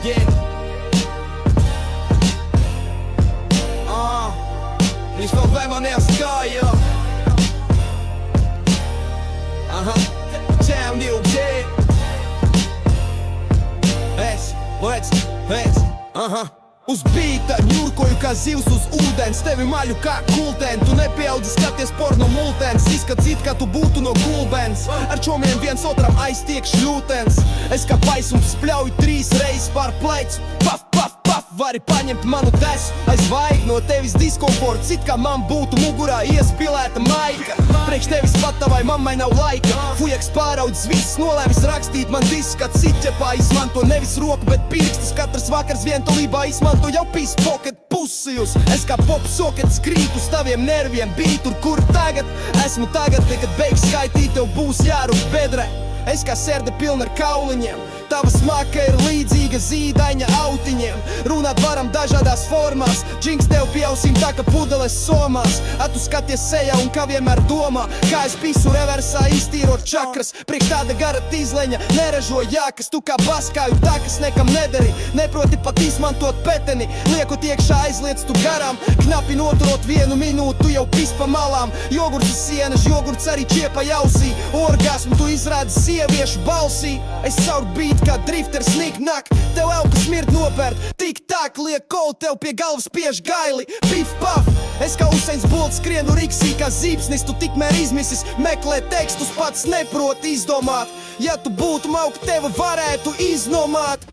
Yeah. Viņš vēl vēmanējās kāja. Čēm divu ķēd. Vēc. Uz bīta ņurkoju kā zivs uz ūdens. Tevi maļu kā kultēn. Tu nepieaudzi skaties porno multens. Izskats it kā tu būtu no gulbens. Ar čomiem viens otram aiztiek šļūtens. Es kā paisums spļauju 3 reizes pār plecu. Paf, paf, paf, vari paņemt manu desu. Aizvaig no tevis diskomforts. It kā man būtu mugurā iespilēta maika. Priekš tevis pat tavai mammai nav laika. Fujaks pāraudzis viss, nolēmis rakstīt man disks. Kā ciķepā izmanto nevis roku, bet pirkstus. Katrs vakars vientulībā izmanto jau peace pocket pusijus. Es kā pop socket skrīt uz taviem nerviem. Bij tur, kur tagad esmu tagad. Nekad beigs skaitīt, tev būs jārūk bedre. Es kā serde pilna ar kauliņiem. Tava smaka ir līdzīga zīdaiņa autiņiem. Runāt varam dažādās formās. Džinks tev pieausim tā kā pudeles somās. Tu skaties sejā un kā vienmēr domā. Kā es pisu reversā iztīrot čakras. Priekš tāda gara tīzleņa neražo jākas. Tu kā baskāju takas nekam nedari. Neproti pat izmantot peteni. Liekot iekšā aizliec tu garām. Knapi noturot 1 minūtu, tu jau pis pa malām. Jogurts uz sienas, jogurts arī čiepa jausī. Orgasmu tu izrādi sieviešu balsī. Es caur bīt kā drifter sniknak. Tev elpa smirt nopērt. Tik tak liek kol tev pie galvas piež gaili. Pif paf. Es kā Usains Bolts skrienu riksī kā zīpsnis. Tu tikmēr izmisis. Meklē tekstus, pats neproti izdomāt. Ja tu būtu mauka, tevi varētu iznomāt.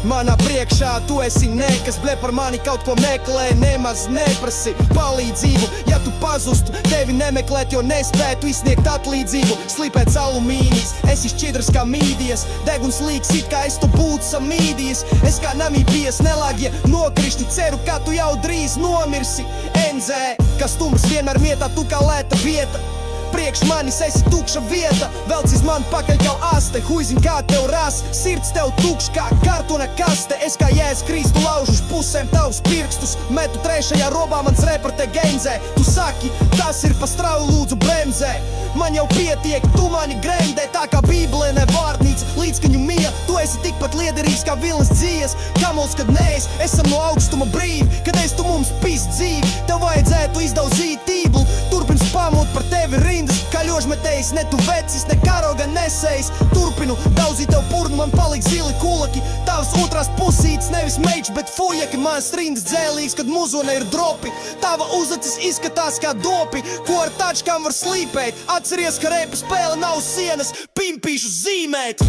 Manā priekšā tu esi nekas. Ble par mani kaut ko meklē, nemaz neprasi palīdzību. Ja tu pazustu, tevi nemeklēt, jo nespētu izsniegt atlīdzību. Slipēts alumīnijas, esi šķidrs kā mīdijas. Deguns līks it kā es tu būtu samīdijas. Es kā Namībijas nelāgie nokrišņi. Ceru, ka tu jau drīz nomirsi. NZ, kas stums vienmēr mietā, tu kā lēta vieta. Priekš manis esi tukša vieta. Velc iz mani pakaļ jau aste. Huizin kā tev ras, sirds tev tukš kā kartona kaste. Es kā Jēzus Kristu laužu uz pusēm tavus pirkstus. Metu trešajā robā mans reporte genzē. Tu saki, tas ir pa strauju, lūdzu bremzē. Man jau pietiek, tu mani gremdē. Tā kā Bībelē ne vārnīca, līdzskaņu mija. Tu esi tikpat liederīgs kā vilnas dzīves. Kamols, kad nees, esam no augstuma brīvi. Kad es tu mums pist dzīvi, tev vajadzētu izdaudzīt tīblu. Turpin spamot par tevi rindas. Kā ļožmetējs, ne tu vecis, ne karoga nesējs. Turpinu daudzīt tev purnu, man paliks zili kulaki. Tavs otrās pusītes, nevis meičs, bet fujaki. Mans rindas dzēlīgs, kad muzone ir dropi. Tava uzacis izskatās kā dopi, ko ar tačkām var slīpēt. Atceries, ka reipa spēle nav sienas, pimpīšu zīmēt.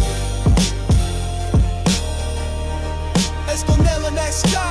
Es to nelenēs kā